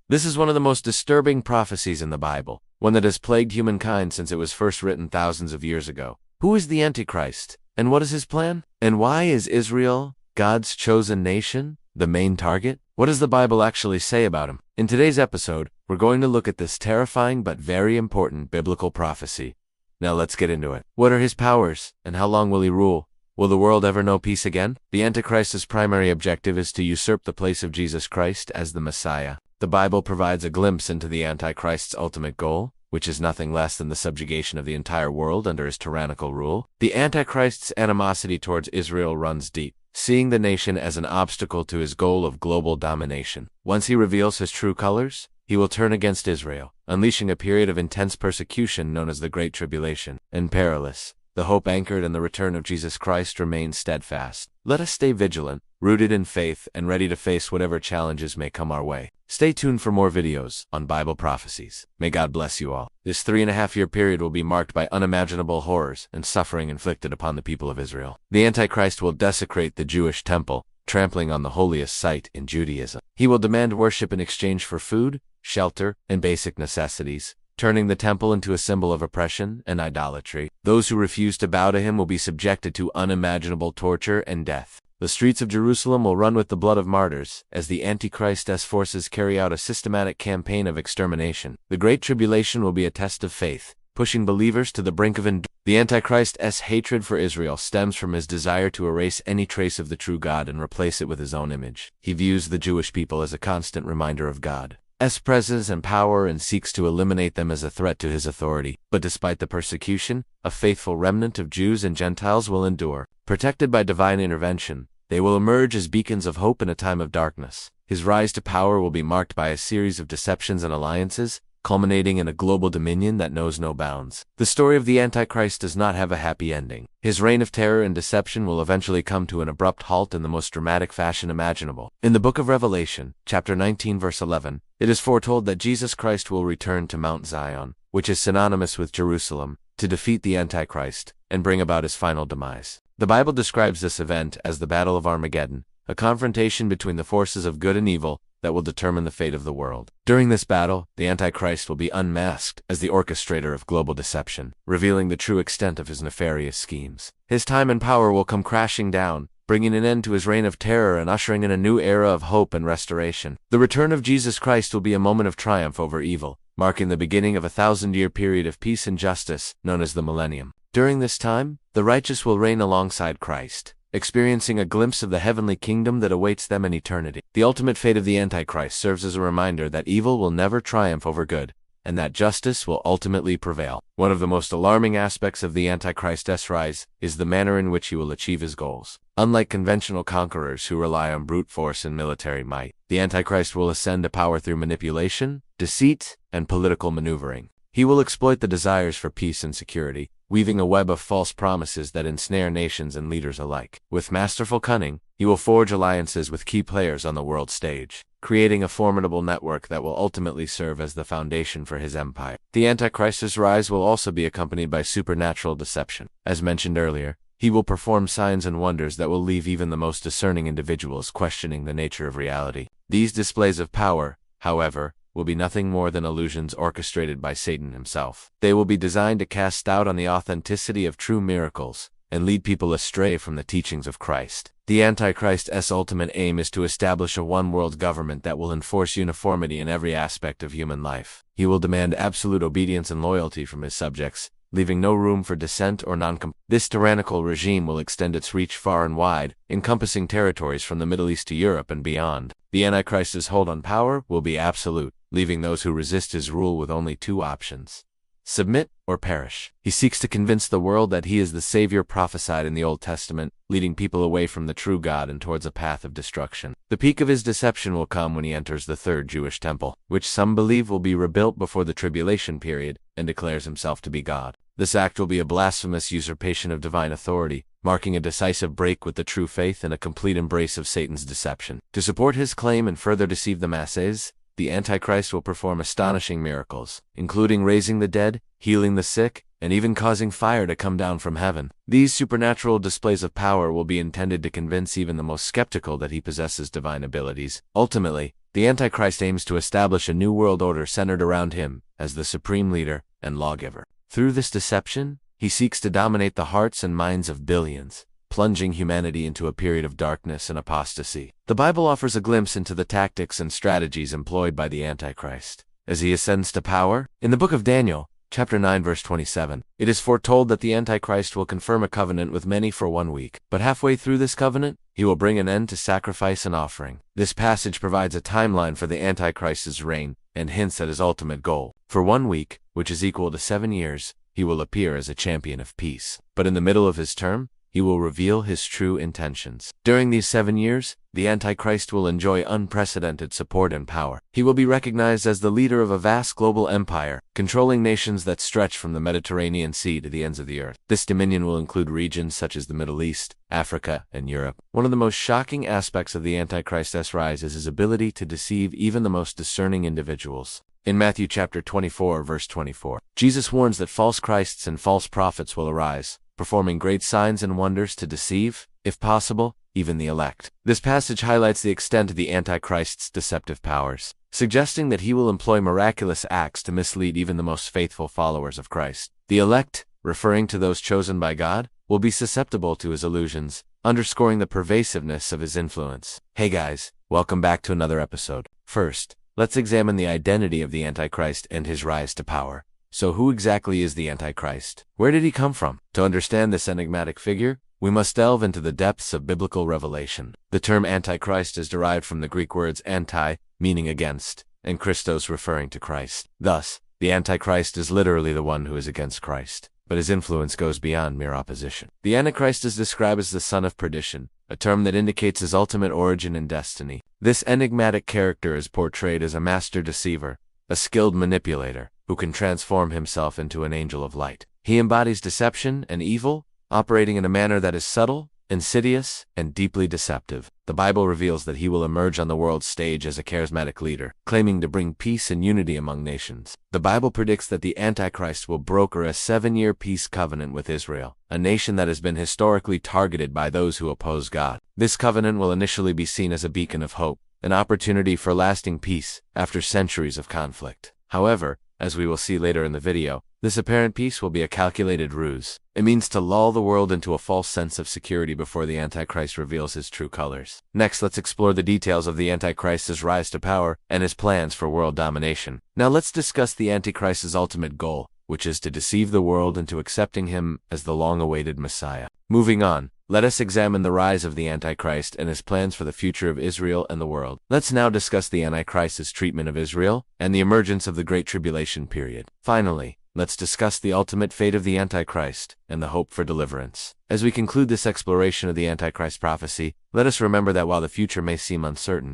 This is one of the most disturbing prophecies in the Bible, one that has plagued humankind since it was first written thousands of years ago. Who is the Antichrist, and what is his plan? And why is Israel, God's chosen nation, the main target? What does the Bible actually say about him? In today's episode, we're going to look at this terrifying but very important biblical prophecy. Now let's get into it. What are his powers, and how long will he rule? Will the world ever know peace again? The Antichrist's primary objective is to usurp the place of Jesus Christ as the Messiah. The Bible provides a glimpse into the Antichrist's ultimate goal, which is nothing less than the subjugation of the entire world under his tyrannical rule. The Antichrist's animosity towards Israel runs deep, seeing the nation as an obstacle to his goal of global domination. Once he reveals his true colors, he will turn against Israel, unleashing a period of intense persecution known as the Great Tribulation. And perilous, the hope anchored in the return of Jesus Christ remains steadfast. Let us stay vigilant, rooted in faith, and ready to face whatever challenges may come our way. Stay tuned for more videos on Bible prophecies. May God bless you all. This 3.5-year period will be marked by unimaginable horrors and suffering inflicted upon the people of Israel. The Antichrist will desecrate the Jewish temple, trampling on the holiest site in Judaism. He will demand worship in exchange for food, shelter, and basic necessities, turning the temple into a symbol of oppression and idolatry. Those who refuse to bow to him will be subjected to unimaginable torture and death. The streets of Jerusalem will run with the blood of martyrs, as the Antichrist's forces carry out a systematic campaign of extermination. The Great Tribulation will be a test of faith, pushing believers to the brink of endurance. The Antichrist's hatred for Israel stems from his desire to erase any trace of the true God and replace it with his own image. He views the Jewish people as a constant reminder of God's presence and power and seeks to eliminate them as a threat to his authority. But despite the persecution, a faithful remnant of Jews and Gentiles will endure. Protected by divine intervention, they will emerge as beacons of hope in a time of darkness. His rise to power will be marked by a series of deceptions and alliances, culminating in a global dominion that knows no bounds. The story of the Antichrist does not have a happy ending. His reign of terror and deception will eventually come to an abrupt halt in the most dramatic fashion imaginable. In the book of Revelation, chapter 19 verse 11, it is foretold that Jesus Christ will return to Mount Zion, which is synonymous with Jerusalem, to defeat the Antichrist and bring about his final demise. The Bible describes this event as the Battle of Armageddon, a confrontation between the forces of good and evil that will determine the fate of the world. During this battle, the Antichrist will be unmasked as the orchestrator of global deception, revealing the true extent of his nefarious schemes. His time and power will come crashing down, bringing an end to his reign of terror and ushering in a new era of hope and restoration. The return of Jesus Christ will be a moment of triumph over evil, marking the beginning of a 1,000-year period of peace and justice known as the Millennium. During this time, the righteous will reign alongside Christ, experiencing a glimpse of the heavenly kingdom that awaits them in eternity. The ultimate fate of the Antichrist serves as a reminder that evil will never triumph over good, and that justice will ultimately prevail. One of the most alarming aspects of the Antichrist's rise is the manner in which he will achieve his goals. Unlike conventional conquerors who rely on brute force and military might, the Antichrist will ascend to power through manipulation, deceit, and political maneuvering. He will exploit the desires for peace and security, weaving a web of false promises that ensnare nations and leaders alike. With masterful cunning, he will forge alliances with key players on the world stage, creating a formidable network that will ultimately serve as the foundation for his empire. The Antichrist's rise will also be accompanied by supernatural deception. As mentioned earlier, he will perform signs and wonders that will leave even the most discerning individuals questioning the nature of reality. These displays of power, however, will be nothing more than illusions orchestrated by Satan himself. They will be designed to cast doubt on the authenticity of true miracles and lead people astray from the teachings of Christ. The Antichrist's ultimate aim is to establish a one-world government that will enforce uniformity in every aspect of human life. He will demand absolute obedience and loyalty from his subjects, leaving no room for dissent or non-compliance. This tyrannical regime will extend its reach far and wide, encompassing territories from the Middle East to Europe and beyond. The Antichrist's hold on power will be absolute, leaving those who resist his rule with only two options: submit or perish. He seeks to convince the world that he is the Savior prophesied in the Old Testament, leading people away from the true God and towards a path of destruction. The peak of his deception will come when he enters the third Jewish temple, which some believe will be rebuilt before the tribulation period, and declares himself to be God. This act will be a blasphemous usurpation of divine authority, marking a decisive break with the true faith and a complete embrace of Satan's deception. To support his claim and further deceive the masses, the Antichrist will perform astonishing miracles, including raising the dead, healing the sick, and even causing fire to come down from heaven. These supernatural displays of power will be intended to convince even the most skeptical that he possesses divine abilities. Ultimately, the Antichrist aims to establish a new world order centered around him as the supreme leader and lawgiver. Through this deception, he seeks to dominate the hearts and minds of billions, plunging humanity into a period of darkness and apostasy. The Bible offers a glimpse into the tactics and strategies employed by the Antichrist as he ascends to power. In the book of Daniel, Chapter 9 verse 27, it is foretold that the Antichrist will confirm a covenant with many for 1 week, but halfway through this covenant, he will bring an end to sacrifice and offering. This passage provides a timeline for the Antichrist's reign and hints at his ultimate goal. For 1 week, which is equal to 7 years, he will appear as a champion of peace. But in the middle of his term, he will reveal his true intentions. During these 7 years, the Antichrist will enjoy unprecedented support and power. He will be recognized as the leader of a vast global empire, controlling nations that stretch from the Mediterranean Sea to the ends of the earth. This dominion will include regions such as the Middle East, Africa, and Europe. One of the most shocking aspects of the Antichrist's rise is his ability to deceive even the most discerning individuals. In Matthew chapter 24, verse 24, Jesus warns that false Christs and false prophets will arise, performing great signs and wonders to deceive, if possible, even the elect. This passage highlights the extent of the Antichrist's deceptive powers, suggesting that he will employ miraculous acts to mislead even the most faithful followers of Christ. The elect, referring to those chosen by God, will be susceptible to his illusions, underscoring the pervasiveness of his influence. Hey guys, welcome back to another episode. First, let's examine the identity of the Antichrist and his rise to power. So who exactly is the Antichrist? Where did he come from? To understand this enigmatic figure, we must delve into the depths of biblical revelation. The term Antichrist is derived from the Greek words anti, meaning against, and Christos, referring to Christ. Thus, the Antichrist is literally the one who is against Christ, but his influence goes beyond mere opposition. The Antichrist is described as the son of perdition, a term that indicates his ultimate origin and destiny. This enigmatic character is portrayed as a master deceiver, a skilled manipulator, who can transform himself into an angel of light. He embodies deception and evil, operating in a manner that is subtle, insidious, and deeply deceptive. The Bible reveals that he will emerge on the world stage as a charismatic leader, claiming to bring peace and unity among nations. The Bible predicts that the Antichrist will broker a 7-year peace covenant with Israel, a nation that has been historically targeted by those who oppose God. This covenant will initially be seen as a beacon of hope, an opportunity for lasting peace after centuries of conflict. However, as we will see later in the video, this apparent peace will be a calculated ruse. It means to lull the world into a false sense of security before the Antichrist reveals his true colors. Next, let's explore the details of the Antichrist's rise to power and his plans for world domination. Now let's discuss the Antichrist's ultimate goal, which is to deceive the world into accepting him as the long-awaited Messiah. Moving on, let us examine the rise of the Antichrist and his plans for the future of Israel and the world. Let's now discuss the Antichrist's treatment of Israel and the emergence of the Great Tribulation period. Finally, let's discuss the ultimate fate of the Antichrist and the hope for deliverance. As we conclude this exploration of the Antichrist prophecy, let us remember that while the future may seem uncertain,